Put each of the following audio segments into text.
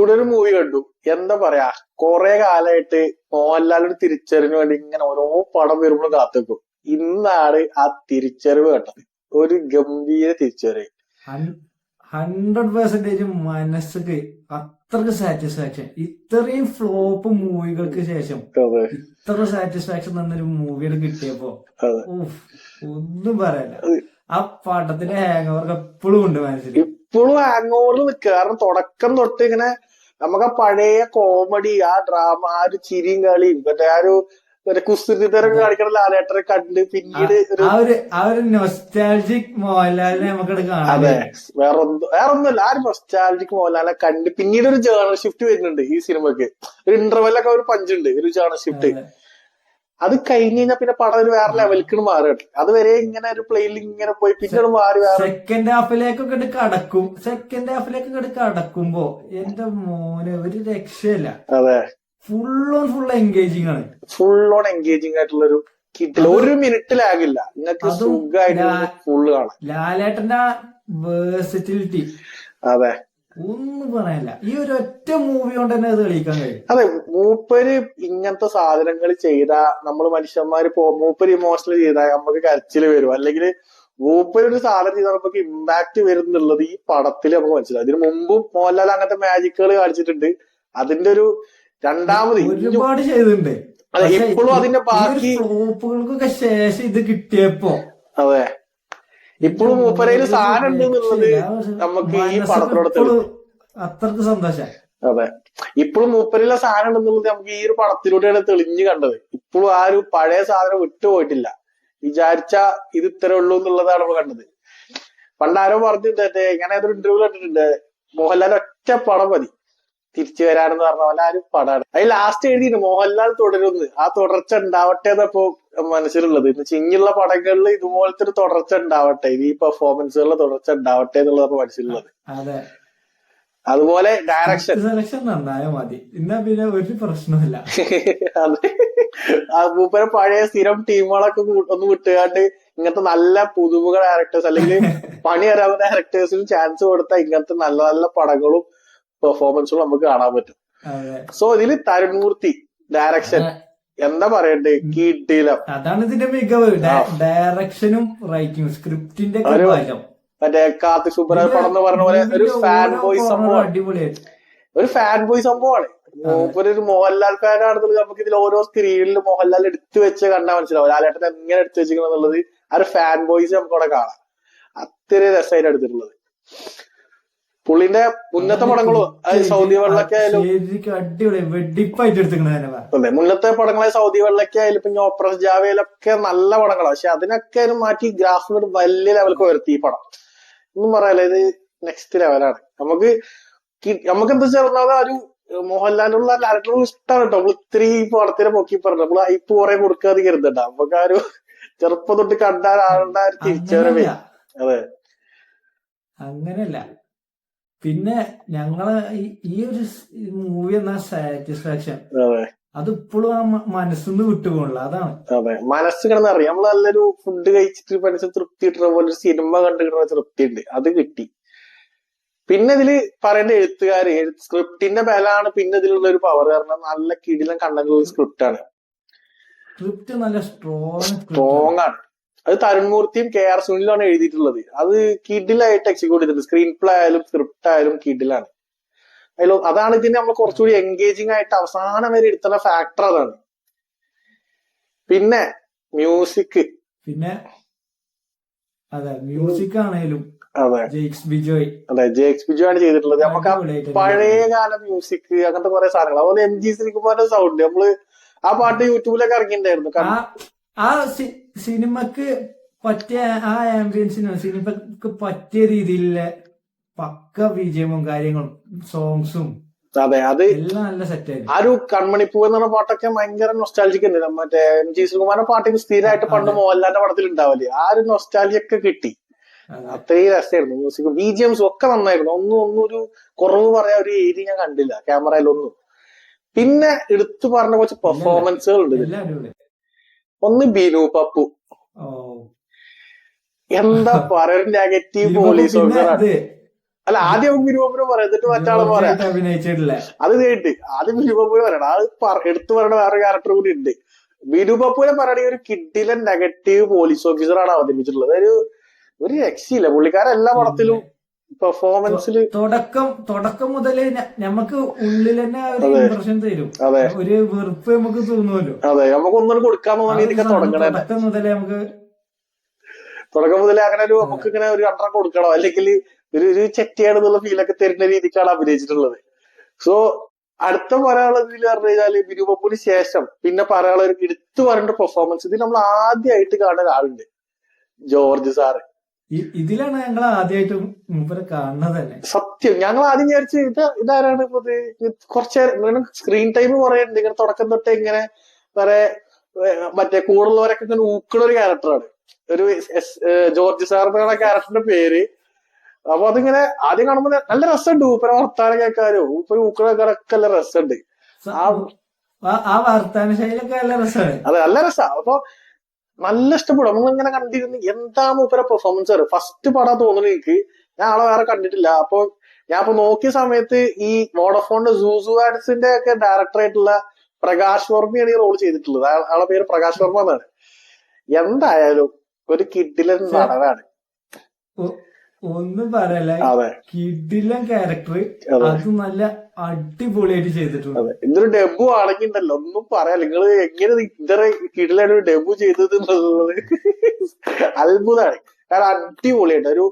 ഇവിടെ ഒരു മൂവി കണ്ടു. എന്താ പറയാ, കൊറേ കാലായിട്ട് മോഹൻലാലിന്റെ തിരിച്ചറിവിന് വേണ്ടി ഇങ്ങനെ ഓരോ പടം വരുമ്പോഴും കാത്തുവെക്കും. ഇന്നാണ് ആ തിരിച്ചറിവ് കേട്ടത്. ഒരു ഗംഭീര തിരിച്ചറിവ്. 100% മനസ്സുക്ക് അത്രക്ക് സാറ്റിസ്ഫാക്ഷൻ. ഇത്രയും ഫ്ലോപ്പ് മൂവികൾക്ക് ശേഷം അതെ ഇത്ര സാറ്റിസ്ഫാക്ഷൻ തന്നൊരു മൂവികൾ കിട്ടിയപ്പോ അതെ. ഊഫ്, ഒന്നും പറയാനില്ല. ആ പടത്തിന്റെ ഹാങ് ഓവർ എപ്പോഴും ഉണ്ട് മനസ്സിൽ. ഇപ്പോഴും ഹാങ് ഓവറിൽ നിൽക്കുക. കാരണം തുടക്കം തൊട്ട് ഇങ്ങനെ നമുക്ക് ആ പഴയ കോമഡി, ആ ഡ്രാമ, ആ ഒരു ചിരിയും കളിയും മറ്റേ ആ ഒരു കുസൃതിതരം അതെ. കാണിക്കണ ലാലേട്ടനെ കണ്ട് പിന്നീട് ഒരു ആ ഒരു നൊസ്റ്റാൾജിക് മോഹൻലാലിനെ നമുക്കവിടെ കാണാൻ അതെ കഴിയും. വേറൊന്നുമല്ല, ആ ഒരു നൊസ്റ്റാൾജിക് മോഹൻലാലിനെ കണ്ട് പിന്നീട് ഒരു ജേണൽ ഷിഫ്റ്റ് വരുന്നുണ്ട് ഈ സിനിമക്ക്. ഒരു ഇന്റർവെല്ലൊക്കെ ഒരു പഞ്ചുണ്ട്, ഒരു ജേണൽ ഷിഫ്റ്റ്. അതെ. അത് കഴിഞ്ഞ് കഴിഞ്ഞാൽ പിന്നെ പടം ഒരു വേറെ ലെവലിലേക്ക് മാറുകയാണ്. അതുവരെ ഇങ്ങനെ ഒരു പ്ലെയിനിൽ ഇങ്ങനെ പോയി പിന്നെ മാറി വേറെ സെക്കൻഡ് ഹാഫിലേക്കൊക്കെ കടക്കും. സെക്കൻഡ് ഹാഫിലേക്കൊക്കെ കടക്കുമ്പോ എന്റെ മോനെ ഒരു രക്ഷയില്ല. അതെ ഫുൾ എൻഗേജിങ് ആണ്. ഫുൾ ഓൺ എൻഗേജിങ് ആയിട്ടുള്ള ഒരു കിട്ടില്ല. ഒരു മിനിറ്റ് ലാഗില്ല. നിങ്ങൾക്ക് അതും സുഖമായിട്ട് ഫുള്ള് കാണാം. ലാലേട്ടന്റെ വേഴ്സിറ്റിലിറ്റി അതെ ഒന്നും പറയാനില്ല. ഈ ഒരു ഒറ്റ മൂവി കൊണ്ട് തന്നെ അത് തെളിയിക്കാൻ കഴിയും. അതെ, മൂപ്പര് ഇങ്ങനത്തെ സാധനങ്ങൾ ചെയ്താ നമ്മൾ മനുഷ്യന്മാര് മൂപ്പര് ഇമോഷണൽ ചെയ്താൽ നമുക്ക് കരച്ചില് വരും. അല്ലെങ്കിൽ മൂപ്പര് ഒരു സാധനം ചെയ്താൽ നമുക്ക് ഇമ്പാക്ട് വരുന്നുള്ളത് ഈ പടത്തിൽ നമുക്ക് മനസ്സിലാവും. ഇതിനു മുമ്പും മോഹൻലാൽ അങ്ങനത്തെ മാജിക്കുകൾ കാണിച്ചിട്ടുണ്ട്. അതിന്റെ ഒരു രണ്ടാമത് ഒരുപാട് ചെയ്തിട്ടുണ്ട്. അതെ, പക്ഷെ ഇപ്പോഴും അതിന്റെ ഈ ഒരു ബാക്കി ഫ്ലോപ്പുകൾക്കൊക്കെ ശേഷം ഇത് കിട്ടിയപ്പോ അതെ എന്റെ ഇപ്പോഴും മൂപ്പരയില് മോനെ ഒരു സാധനം ഉണ്ട് എന്നുള്ളത് രക്ഷയില്ല. നമുക്ക് ഈ മനസ്സൊക്കെ പടത്തിലൂടെ എപ്പോഴും അത്രക്ക് സന്തോഷായി. അതെ, ഇപ്പോഴും മൂപ്പരിലെ സാധനം ഉണ്ടെന്നുള്ളത് നമുക്ക് ഈ ഒരു പടത്തിലൂടെയാണ് തെളിഞ്ഞു കണ്ടത്. ഇപ്പോഴും ആ ഒരു പഴയ സാധനം വിട്ടുപോയിട്ടില്ല. വിചാരിച്ച ഇത് ഇത്രേ ഉള്ളൂ എന്നുള്ളതാണ് നമ്മൾ കണ്ടത്. പണ്ടാരോ പറഞ്ഞിട്ട് ഇങ്ങനെ ഒരു ഇന്റർവ്യൂ കണ്ടിട്ടുണ്ട്, മോഹൻലാൽ ഒറ്റ പടം മതി തിരിച്ചു വരാനെന്ന് പറഞ്ഞ പോലെ ആ ഒരു പടമാണ്. അതിൽ ലാസ്റ്റ് എഴുതിയിട്ട് മോഹൻലാൽ തുടരുന്ന്, ആ തുടർച്ച ഉണ്ടാവട്ടെ എന്നപ്പോ മനസ്സിലുള്ളത്. ഇനിയുള്ള പടങ്ങളിൽ ഇതുപോലത്തെ ഒരു തുടർച്ച ഉണ്ടാവട്ടെ, ഈ പെർഫോമൻസുകളുടെ തുടർച്ച ഉണ്ടാവട്ടെ എന്നുള്ളതാണ് മനസ്സിലുള്ളത്. അതെ, അതുപോലെ ഡയറക്ഷൻ സെലക്ഷൻ നന്നായ മതി, എന്നാ പിന്നെ ഒരു പ്രശ്നമില്ല. അതെ, ആ മൂപ്പരെ പഴയ സ്ഥിരം ടീമുകളൊക്കെ ഒന്ന് വിട്ടുകാണ്ട് ഇങ്ങനത്തെ നല്ല പുതുമുഖ ഡയറക്ടേഴ്സ് അല്ലെങ്കിൽ പണി അറിയാവുന്ന ഡയറക്ടേഴ്സിനും ചാൻസ് കൊടുത്താൽ ഇങ്ങനത്തെ നല്ല നല്ല പടങ്ങളും പെർഫോമൻസുകളും നമുക്ക് കാണാൻ പറ്റും. അതെ, സോ ഇതില് തരുൺമൂർത്തി ഡയറക്ഷൻ എന്താ പറയണ്ടേ, കിടിലം. അതാണ് ഇതിന്റെ മികവ്. ഡയറക്ഷനും റൈറ്റിംഗും സ്ക്രിപ്റ്റിന്റെ ഒരു കാര്യം. മറ്റേ കാർത്തിക് സുബ്ബരാജ് പടം എന്ന് പറഞ്ഞ പോലെ ഒരു ഫാൻ ബോയ് സംഭവമാണ്. അടിപൊളിയായിട്ട് ഒരു ഫാൻ ബോയ് സംഭവമാണ്. മൂപ്പര് ഒരു മോഹൻലാൽ ഫാനാണെന്നുള്ളത് നമുക്ക് ഇതിൽ ഓരോ സ്ക്രീനിൽ മോഹൻലാൽ എടുത്തു വെച്ച് കണ്ടാൽ മനസ്സിലാവും. ലാലേട്ടൻ എങ്ങനെ എടുത്തു വെച്ചിരിക്കണം എന്നുള്ളത് ആ ഒരു ഫാൻ ബോയ്സ് നമുക്ക് അവിടെ കാണാം. അത്ര രസമായിട്ട് എടുത്തിട്ടുള്ളത്. പുള്ളിന്റെ മുന്നത്തെ പടങ്ങളും സൗദി വെള്ളൊക്കെ ആയാലും അടിപൊളി വെടിപ്പായിട്ട് എടുത്തിരിക്കണ. അതെ, മുന്നത്തെ പടങ്ങളെ സൗദി വെള്ളൊക്കെ ആയാലും ഇപ്പൊ ഓപ്പറസ് ജാവയിലൊക്കെ നല്ല പടങ്ങളാണ്. പക്ഷെ അതിനൊക്കെ മാറ്റി ഗ്രാഫിനോട് വലിയ ലെവലൊക്കെ വരുത്തി ഈ പടം. ഒന്നും പറയാല്ല, ഇത് നെക്സ്റ്റ് ലെവലാണ്. നമുക്ക് എന്താ വെച്ചാൽ ആ ഒരു മോഹൻലാലിനുള്ള ലാലേട്ടനുള്ള ഇഷ്ടമാണ് കേട്ടോ. നമ്മൾ ഇത്തിരി ഈ പടത്തിനെ പൊക്കി പറഞ്ഞു നമ്മൾ ഹൈപ്പ് കുറെ കൊടുക്കാതെ കരുതണ്ട. നമുക്ക് ആ ഒരു ചെറുപ്പം തൊട്ട് കണ്ടാൽ ആളുടെ ആ ഒരു തിരിച്ചറിവേ. അതെ, അങ്ങനെയല്ല. പിന്നെ ഞങ്ങള് ഈ ഒരു മൂവി എന്ന സാറ്റിസ്ഫാക്ഷൻ അത് ഇപ്പോഴും ആ മനസ്സിന്ന് വിട്ടുപോകണില്ല. അതാണ്. അതെ, മനസ്സ് കിടന്നറിയാം. നമ്മൾ നല്ലൊരു ഫുഡ് കഴിച്ചിട്ട് മനസ്സിൽ തൃപ്തി കിട്ടുന്ന പോലെ ഒരു സിനിമ കണ്ടു കിട്ടുന്ന തൃപ്തി ഉണ്ട്, അത് കിട്ടി. പിന്നെ ഇതില് പറയേണ്ട എഴുത്തുകാര്, സ്ക്രിപ്റ്റിന്റെ ബലാണ് പിന്നെ ഇതിലുള്ള ഒരു പവർ. കാരണം നല്ല കിടിലം കണ്ടന്റുള്ള സ്ക്രിപ്റ്റ് ആണ്. സ്ക്രിപ്റ്റ് നല്ല സ്ട്രോങ് ആണ്. അത് തരുൺമൂർത്തിയും KR സുനിലാണ് എഴുതിയിട്ടുള്ളത്. അത് കിഡിലായിട്ട് എക്സിക്യൂട്ട് ചെയ്തിട്ടുണ്ട്. സ്ക്രീൻ പ്ലേ ആയാലും സ്ക്രിപ്റ്റ് ആയാലും കിഡിലാണ്. അതാണ് ഇതിനെ നമ്മൾ കുറച്ചുകൂടി എൻഗേജിങ് ആയിട്ട് അവസാനം വരെ എടുത്തുന്ന ഫാക്ടർ അതാണ്. പിന്നെ മ്യൂസിക്, പിന്നെ അതെ മ്യൂസിക് ആണേലും അതെ ജെയ്ക്സ് ബിജോയ് ആണ് ചെയ്തിട്ടുള്ളത്. നമുക്ക് ആ പഴയകാല മ്യൂസിക് അങ്ങനത്തെ കുറെ സാധനങ്ങൾ. അതുപോലെ MG ശ്രീകുമാറിന്റെ സൗണ്ട്, നമ്മള് ആ പാട്ട് യൂട്യൂബിലൊക്കെ ഇറങ്ങിയിട്ടുണ്ടായിരുന്നു. ആ സിനിമക്ക് പറ്റിയ ആ ആംബിയൻസിനും സിനിമക്ക് പറ്റിയ രീതിയിലുള്ള പക്ക വിജയവും കാര്യങ്ങളും സോങ്സും അതെ, അത് എല്ലാം നല്ല സെറ്റായിരുന്നു. ആ ഒരു കൺമണിപ്പൂ എന്ന് പറഞ്ഞ പാട്ടൊക്കെ ഭയങ്കര നൊസ്റ്റാൾജിക് ഉണ്ട്. മറ്റേ MG ശ്രീകുമാറിന്റെ പാട്ടിന് സ്ഥിരമായിട്ട് പണ്ട് മോഹൻലാലിന്റെ പടത്തിൽ ഉണ്ടാവില്ലേ, ആ ഒരു നൊസ്റ്റാൾജി ഒക്കെ കിട്ടി. അത്രയും രസമായിരുന്നു. മ്യൂസിക്കും BGMസും ഒക്കെ നന്നായിരുന്നു. ഒന്നും ഒരു കുറവ് പറയാൻ ഒരു ഏരിയ ഞാൻ കണ്ടില്ല ക്യാമറയിലൊന്നും. പിന്നെ എടുത്തു പറഞ്ഞ കുറച്ച് പെർഫോമൻസുകൾ ഉണ്ട്. ഒന്ന് ബിനു പപ്പു, എന്താ പറയാ, നെഗറ്റീവ് പോലീസ് ഓഫീസറാണ്. അല്ല ആദ്യം നമുക്ക് ബിനുപപ്പുരം പറയാം, എന്നിട്ട് മറ്റാളെ പറയാം. ജോർജായിട്ട് അഭിനയിച്ചിട്ടില്ല. അത് കേട്ട് ആദ്യം ബിനുപപ്പുരം പറയണം. അത് എടുത്തു പറയേണ്ട വേറെ ക്യാരക്ടർ കൂടി ഉണ്ട്. ബിനുപപ്പുരം പറയുകയാണെങ്കിൽ ഒരു കിഡിലൻ നെഗറ്റീവ് പോലീസ് ഓഫീസറാണ് അവതരിപ്പിച്ചിട്ടുള്ളത്. ഒരു രക്ഷയില്ല പുള്ളിക്കാരൻ എല്ലാ പടത്തിലും പെർഫോമൻസിൽ. തുടക്കം മുതലേ ഞമ്മക്ക് ഉള്ളിൽ തന്നെ ഒരു ഇംപ്രഷൻ തരും, ഒരു വെറുപ്പ് നമുക്ക് തോന്നുമല്ലോ. അതെ, നമുക്ക് ഒന്നും കൊടുക്കാൻ തോന്നിയിട്ട് തുടങ്ങണേ. തുടക്കം മുതലേ അങ്ങനെ ഒരു നമുക്ക് ഇങ്ങനെ ഒരു അണ്ടർ കൊടുക്കണം, അല്ലെങ്കിൽ ഒരു ചെറ്റിയാണെന്നുള്ള ഫീലൊക്കെ തരുന്ന രീതിക്കാണ് അഭിനയിച്ചിട്ടുള്ളത്. സോ അടുത്ത പറയാനുള്ളത് ഇതിൽ പറഞ്ഞു കഴിഞ്ഞാല് ബിനുപപ്പുവിന് ശേഷം പിന്നെ പറയാനുള്ള ഒരു എടുത്തു പറയേണ്ട പെർഫോമൻസ് ഇതിൽ നമ്മൾ ആദ്യമായിട്ട് കാണുന്ന ഒരാളുണ്ട്, ജോർജ് സാറ്. ഇതിലാണ് ഞങ്ങൾ ആദ്യമായിട്ട് മൂപ്പരെ കാണുന്നത് തന്നെ. സത്യം, ഞങ്ങൾ ആദ്യം വിചാരിച്ച് ഇതാരാണ് ഇപ്പൊ കുറച്ച് സ്ക്രീൻ ടൈം കുറെ ഉണ്ട്. ഇങ്ങനെ തുടക്കം തൊട്ടേ ഇങ്ങനെ വേറെ മറ്റേ കൂടുള്ളവരൊക്കെ ഇങ്ങനെ ഊക്കണ ഒരു ക്യാരക്ടറാണ് ഒരു ജോർജ് സാർ എന്നാണ് ക്യാരക്ടറിന്റെ പേര്. അപ്പൊ അതിങ്ങനെ ആദ്യം കാണുമ്പോ നല്ല രസമുണ്ട്, ഊപ്പര വർത്താനം കേൾക്കാനോ ഊപ്പര ഊക്കണൊക്കെ നല്ല രസമുണ്ട്. ആ വർത്താന ശൈലിയൊക്കെ നല്ല രസമാണ്. അതെ, നല്ല രസമാണ്. അപ്പൊ നല്ല ഇഷ്ടപ്പെടും. നമ്മളിങ്ങനെ കണ്ടിരുന്നു എന്താ മൂപ്പര പെർഫോമൻസ് അറിയാം. ഫസ്റ്റ് പടാ തോന്നുന്നു എനിക്ക്, ഞാൻ ആളെ വേറെ കണ്ടിട്ടില്ല. അപ്പൊ ഞാൻ ഇപ്പൊ നോക്കിയ സമയത്ത് ഈ വോഡഫോണിന്റെ സൂസു ആഡ്സിന്റെ ഒക്കെ ഡയറക്ടർ ആയിട്ടുള്ള പ്രകാശ് വർമ്മയാണ് ഈ റോൾ ചെയ്തിട്ടുള്ളത്. ആളെ പേര് പ്രകാശ് വർമ്മ എന്നാണ്. എന്തായാലും ഒരു കിഡിലൻ നടനാണ്, ഒന്നും പറയല്ല. കിഡിലൻ ക്യാരക്ടർ, അത് നല്ല അടിപൊളിയായിട്ട് ചെയ്തിട്ടുണ്ട്. അതെ, ഇതൊരു ഡെബു ആണെങ്കിൽ ഉണ്ടല്ലോ ഒന്നും പറയാല്ല. നിങ്ങള് എങ്ങനെ ഇതര കിഡിലാണ് ഒരു ഡെബു ചെയ്തത് എന്നുള്ളത് അത്ഭുതമാണ്. കാരണം അടിപൊളിയായിട്ട് ഒരു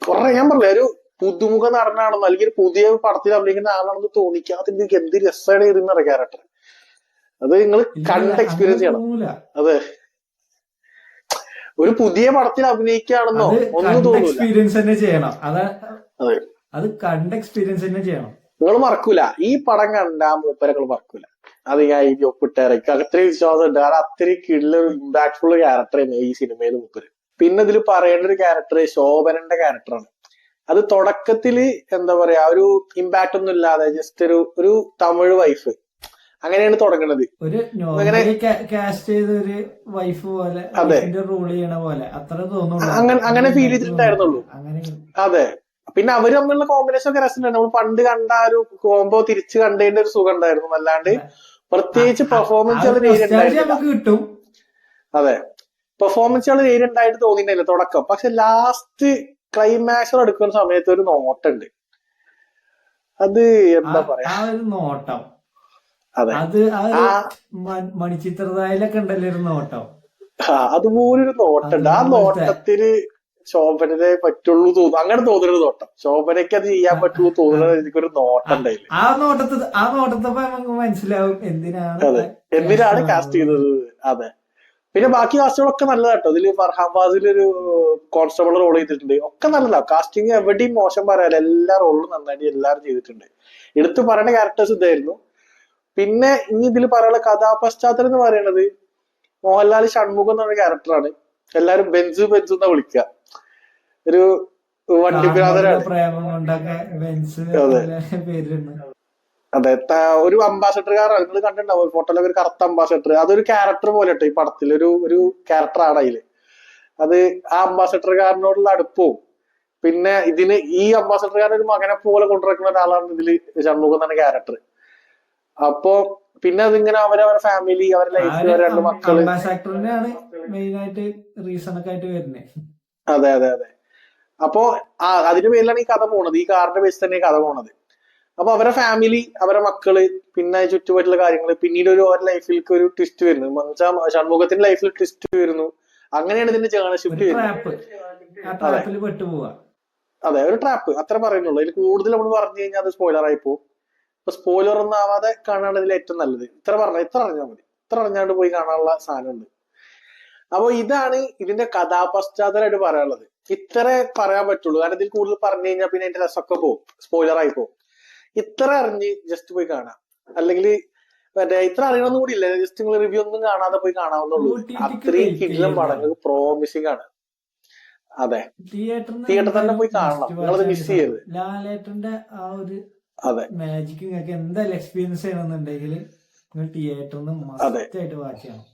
കുറെ ഞാൻ പറഞ്ഞ ഒരു പുതുമുഖ നടനാണെന്നോ അല്ലെങ്കിൽ ഒരു പുതിയ പടത്തിൽ അഭിനയിക്കുന്ന ആളാണെന്ന് തോന്നിക്കാതെ എന്ത് രസമാണ് ഇരുന്ന ക്യാരക്ടർ. അത് നിങ്ങൾ കണ്ട് എക്സ്പീരിയൻസ് ചെയ്യണം. അതെ, ഒരു പുതിയ പടത്തിൽ അഭിനയിക്കുകയാണെന്നോ ഒന്നും തോന്നില്ല. എക്സ്പീരിയൻസ് തന്നെ ചെയ്യണം. അത് കണ്ട എക്സ്പീരിയൻസ് തന്നെ ചെയ്യണം. നിങ്ങൾ മറക്കൂല, ഈ പടം കണ്ടാ മൂപ്പരങ്ങൾ മറക്കൂല. അത് ഞാൻ ഈ ഒപ്പിട്ടേക്ക് അത്രയും വിശ്വാസം ഉണ്ട്. കാരണം അത്രയും കിടിലൊരു ഇമ്പാക്ട്ഫുൾ ക്യാരക്ടർ തന്നെ ഈ സിനിമയിൽ മൂപ്പര്. പിന്നെ ഇതിൽ പറയേണ്ട ഒരു ക്യാരക്ടർ ശോഭനന്റെ ക്യാരക്ടറാണ്. അത് തുടക്കത്തില് എന്താ പറയാ ഒരു ഇമ്പാക്ട് ഒന്നും ഇല്ലാതെ ജസ്റ്റ് ഒരു തമിഴ് വൈഫ് അങ്ങനെയാണ് തുടങ്ങുന്നത്. ഒരു കാസ്റ്റ് ചെയ്ത ഒരു വൈഫ് പോലെ റോൾ ചെയ്യണ പോലെ അത്ര തോന്നുന്നു, അങ്ങനെ ഫീൽ ചെയ്തിട്ടുണ്ടായിരുന്നുള്ളൂ. അതെ, പിന്നെ അവര് തമ്മിലുള്ള കോമ്പിനേഷൻ ഒക്കെ രസമുണ്ടായിരുന്നു. നമ്മൾ പണ്ട് കണ്ട ഒരു കോംബോ തിരിച്ച് കണ്ടതിന്റെ ഒരു സുഖം ഉണ്ടായിരുന്നു. അല്ലാണ്ട് പ്രത്യേകിച്ച് പെർഫോമൻസ് കിട്ടും. അതെ, പെർഫോമൻസുകൾ നേരിണ്ടായിട്ട് തോന്നിയിട്ടില്ല തുടക്കം. പക്ഷെ ലാസ്റ്റ് ക്ലൈമാക്സ് എടുക്കുന്ന സമയത്ത് ഒരു നോട്ടുണ്ട്, അത് എന്താ പറയാ ഒരു നോട്ടം. അതെ, അത് മണിച്ചിത്രതായിലൊക്കെ ഉണ്ടല്ലോ ഒരു നോട്ടം, അതുപോലൊരു നോട്ടുണ്ട്. ആ നോട്ടത്തിന് ശോഭനയെ പറ്റുള്ളൂ തോന്നുന്നു, അങ്ങനെ തോന്നുന്നൊരു നോട്ടം. ശോഭനയ്ക്ക് അത് ചെയ്യാൻ പറ്റുള്ളൂ തോന്നുന്നത് എനിക്കൊരു നോട്ടം ഉണ്ടായില്ല. ആ നോട്ടത്തെ നമുക്ക് മനസ്സിലാവും എന്തിനാണ് കാസ്റ്റ് ചെയ്തത്. അതെ, പിന്നെ ബാക്കി കാസ്റ്റുകളൊക്കെ നല്ലതാട്ടോ. ഇതില് ഫർഹാൻ ഫാസിലൊരു കോൺസ്റ്റബിൾ റോൾ ചെയ്തിട്ടുണ്ട്, ഒക്കെ നല്ലതാ. കാസ്റ്റിംഗ് എവിടെയും മോശം പറയാല്ല, എല്ലാ റോളും നന്നായിട്ട് എല്ലാവരും ചെയ്തിട്ടുണ്ട്. എടുത്തു പറയുന്ന ക്യാരക്ടേഴ്സ് ഇതായിരുന്നു. പിന്നെ ഇനി ഇതിൽ പറയാനുള്ള കഥാപശ്ചാത്തലം എന്ന് പറയുന്നത് മോഹൻലാൽ ഷൺമുഖം എന്നുള്ള ക്യാരക്ടറാണ്. എല്ലാരും ബെഞ്ച് എന്നാ വിളിക്കുക. ഒരു വണ്ടിഭ്രാന്തരാണ്. അതെ, ഒരു അംബാസഡർകാരാണ്. നിങ്ങൾ കണ്ടിട്ടുണ്ടാവും ഫോട്ടോയിലൊക്കെ ഒരു കറുത്ത അംബാസഡർ. അതൊരു ക്യാരക്ടർ പോലെ കേട്ടോ ഈ പടത്തിൽ ഒരു ക്യാരക്ടറാണ് അതില്. അത് ആ അംബാസഡർകാരനോടുള്ള അടുപ്പവും പിന്നെ ഇതിന് ഈ അംബാസഡർകാരൻ ഒരു മകനെ പോലെ കൊണ്ടുവരുന്ന ഒരാളാണ് ഇതില് ഷൺമുഖം എന്ന ക്യാരക്ടർ. അപ്പോ പിന്നെ അതിങ്ങനെ അവരവരുടെ ഫാമിലി, അവരുടെ ലൈഫ്, രണ്ട് മക്കള്. അതെ അതെ അതെ. അപ്പോ അതിന്റെ പേരിലാണ് ഈ കഥ പോണത്, ഈ കാറിന്റെ ബേസ് തന്നെ കഥ പോണത്. അപ്പൊ അവരുടെ ഫാമിലി, അവരുടെ മക്കള്, പിന്നെ ചുറ്റുപാടുള്ള കാര്യങ്ങൾ, പിന്നീട് അവരുടെ ലൈഫിലേക്ക് ഒരു ട്വിസ്റ്റ് വരുന്നു. ഷൺമുഖത്തിന്റെ ലൈഫിൽ ട്വിസ്റ്റ് വരുന്നു. അങ്ങനെയാണ് ഇതിന്റെ ജേണൽഷിപ്പ് വരുന്നത്. അതെ, ഒരു ട്രാപ്പ് അത്ര പറയുന്നുള്ളൂ. അതിൽ കൂടുതൽ നമ്മൾ പറഞ്ഞു കഴിഞ്ഞാൽ അത് സ്പോയിലർ ആയി പോകും. അപ്പൊ സ്പോയിലർ ഒന്നും ആവാതെ കാണാണ് ഇതിൽ ഏറ്റവും നല്ലത്. ഇത്ര അറിഞ്ഞാൽ മതി. ഇത്ര അറിഞ്ഞാണ്ട് പോയി കാണാനുള്ള സാധനമുണ്ട്. അപ്പൊ ഇതാണ് ഇതിന്റെ കഥാപശ്ചാത്തലമായിട്ട് പറയാനുള്ളത്. ഇത്ര പറയാൻ പറ്റുള്ളൂ. കാരണം ഇതിൽ കൂടുതൽ പറഞ്ഞു കഴിഞ്ഞാൽ പിന്നെ അതിന്റെ രസമൊക്കെ പോകും, സ്പോയിലർ ആയി പോകും. ഇത്ര അറിഞ്ഞ് ജസ്റ്റ് പോയി കാണാം. അല്ലെങ്കിൽ മറ്റേ ഇത്ര അറിയണമെന്നും കൂടി ഇല്ല, ജസ്റ്റ് നിങ്ങൾ റിവ്യൂ ഒന്നും കാണാതെ പോയി കാണാവുന്നുള്ളൂ. അത്രയും കിടിലം പടങ്ങൾ പ്രോമിസിംഗ് ആണ്. അതെ, തിയേറ്ററിൽ തന്നെ പോയി കാണണം, നിങ്ങളത് മിസ് ചെയ്യരുത്. ലാലേട്ടന്റെ ആ ഒരു മാജിക് നിങ്ങൾക്ക് എന്തായാലും എക്സ്പീരിയൻസ് ചെയ്യണമെന്നുണ്ടെങ്കിൽ നിങ്ങൾ തിയേറ്ററിൽ മസ്റ്റായിട്ട് വാച്ച് ചെയ്യണം.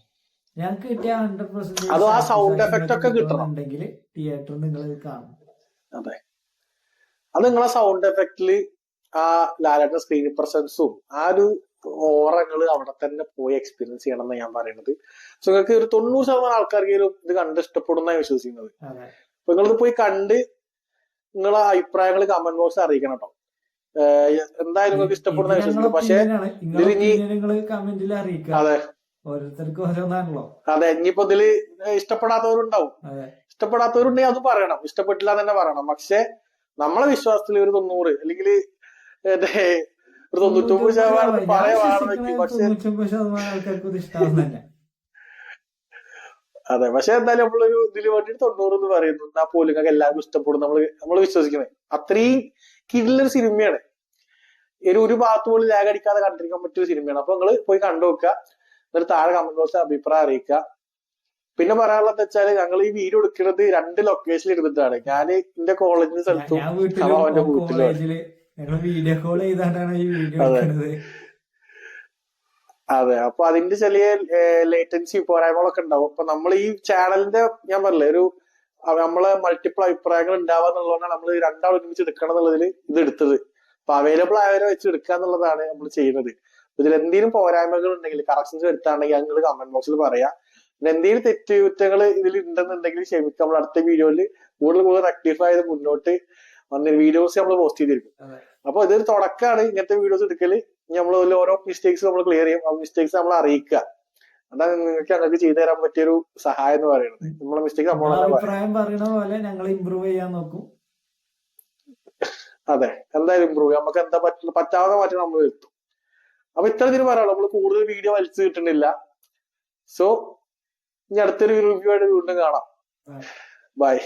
ഞങ്ങൾക്ക് കിട്ടിയ 100% അത് ആ സൗണ്ട് എഫക്റ്റ് ഒക്കെ കിട്ടണമെന്നുണ്ടെങ്കിൽ തിയേറ്ററിൽ നിങ്ങൾ കാണും. അതെ, അത് നിങ്ങളെ സൗണ്ട് എഫക്റ്റില് ആ ലാലേട്ടന്റെ സ്ക്രീൻ പ്രസൻസും ആ ഒരു ഓറങ്ങള് അവിടെ തന്നെ പോയി എക്സ്പീരിയൻസ് ചെയ്യണം എന്ന് ഞാൻ പറയുന്നത്. സോ നിങ്ങൾക്ക് ഒരു 90% ആൾക്കാർക്കെങ്കിലും ഇത് കണ്ട് ഇഷ്ടപ്പെടുന്ന വിശ്വസിക്കുന്നത്. അപ്പൊ നിങ്ങളിത് പോയി കണ്ട് നിങ്ങളെ അഭിപ്രായങ്ങൾ കമന്റ് ബോക്സ് അറിയിക്കണം കേട്ടോ. എന്തായാലും നിങ്ങൾക്ക് ഇഷ്ടപ്പെടുന്ന വിശ്വസിക്കുന്നു. പക്ഷെ അതെ ഓരോരുത്തർക്കും ഓരോന്നാണല്ലോ. അതെ, ഇനിയിപ്പോ ഇതില് ഇഷ്ടപ്പെടാത്തവരുണ്ടാവും. ഇഷ്ടപ്പെടാത്തവരുണ്ടെങ്കിൽ അത് പറയണം, ഇഷ്ടപ്പെട്ടില്ല തന്നെ പറയണം. പക്ഷെ നമ്മളെ വിശ്വാസത്തിൽ ഒരു 90 അല്ലെങ്കിൽ ഒരു 99% പറയുവാണെങ്കിൽ പക്ഷെ അതെ, പക്ഷെ എന്തായാലും നമ്മളൊരു ഇതിന് വേണ്ടിട്ട് 90 എന്ന് പറയുന്നു. എന്നാൽ പോലും നിങ്ങൾക്ക് എല്ലാവർക്കും ഇഷ്ടപ്പെടും നമ്മൾ വിശ്വസിക്കുന്നത്. അത്രയും കിടിലൊരു സിനിമയാണ്. ഒരു ഭാഗത്ത് പോലും ലാഗ് അടിക്കാതെ കണ്ടിരിക്കാൻ പറ്റിയ സിനിമയാണ്. അപ്പൊ നിങ്ങൾ പോയി കണ്ടു നോക്കുക. എന്നിട്ട് താഴെ കമന്റ് ബോക്സിൽ അഭിപ്രായം അറിയിക്കുക. പിന്നെ പറയാനുള്ളത് വെച്ചാല് ഞങ്ങൾ ഈ വീഡിയോ എടുക്കുന്നത് 2 ലൊക്കേഷനിൽ എടുത്തിട്ടാണ്. ഞാൻ എന്റെ കോളേജിന്റെ സ്ഥലത്തും അവന്റെ വീട്ടിലും. വീഡിയോ കോൾ ചെയ്താണ്ടാണ് ഈ വീഡിയോ എടുക്കുന്നത്. അതെ, അപ്പൊ അതിന്റെ ചെറിയ ലേറ്റൻസി പോരായ്മകളൊക്കെ ഉണ്ടാവും. അപ്പൊ നമ്മൾ ഈ ചാനലിന്റെ ഞാൻ പറഞ്ഞില്ലേ നമ്മളെ മൾട്ടിപ്പിൾ അഭിപ്രായങ്ങൾ ഉണ്ടാവുക എന്നുള്ളതാണ് നമ്മൾ 2 ആൾ ഒരുമിച്ച് എടുക്കണം എന്നുള്ളതിൽ ഇത് എടുത്തത്. അപ്പൊ അവൈലബിൾ ആയവരെ വെച്ച് എടുക്കുക എന്നുള്ളതാണ് നമ്മൾ ചെയ്യുന്നത്. ഇതിൽ എന്തെങ്കിലും പോരായ്മകൾ ഉണ്ടെങ്കിൽ, കറക്ഷൻസ് വരുത്താണെങ്കിൽ ഞങ്ങൾ കമന്റ് ബോക്സിൽ പറയാം. പിന്നെ എന്തെങ്കിലും തെറ്റുകുറ്റങ്ങൾ ഇതിൽ ഉണ്ടെന്നുണ്ടെങ്കിൽ ക്ഷമിക്കാം. നമ്മൾ അടുത്ത വീഡിയോയിൽ കൂടുതൽ റെക്ടിഫൈ ചെയ്ത് മുന്നോട്ട് വന്ന വീഡിയോസ് നമ്മൾ പോസ്റ്റ് ചെയ്തിരിക്കും. അപ്പൊ ഇതൊരു തുടക്കമാണ് ഇങ്ങനത്തെ വീഡിയോസ് എടുക്കല്. നമ്മൾ ഓരോ മിസ്റ്റേക്സ് നമ്മൾ ക്ലിയർ ചെയ്യും. ആ മിസ്റ്റേക്സ് നമ്മൾ അറിയിക്കുക. അതാണ് ഞങ്ങൾക്ക് ചെയ്തു തരാൻ പറ്റിയൊരു സഹായം എന്ന് പറയുന്നത്. നമ്മളെ മിസ്റ്റേക്സ് അഭിപ്രായം പറയുന്ന പോലെ ഞങ്ങൾ ഇമ്പ്രൂവ് ചെയ്യാൻ നോക്കും. അതെ, എന്തായാലും ഇമ്പ്രൂവ് ചെയ്യാം. നമുക്ക് എന്താ പറ്റാവുന്ന മാറ്റം നമ്മൾ വരുത്തും. അപ്പൊ ഇത്ര ഇതിന് പറയാനുള്ളൂ. നമ്മൾ കൂടുതൽ വീഡിയോ വലിച്ചു കിട്ടുന്നില്ല. സോ ഇനി അടുത്തൊരു റിവ്യൂ ആയിട്ട് വീണ്ടും കാണാം. ബൈ.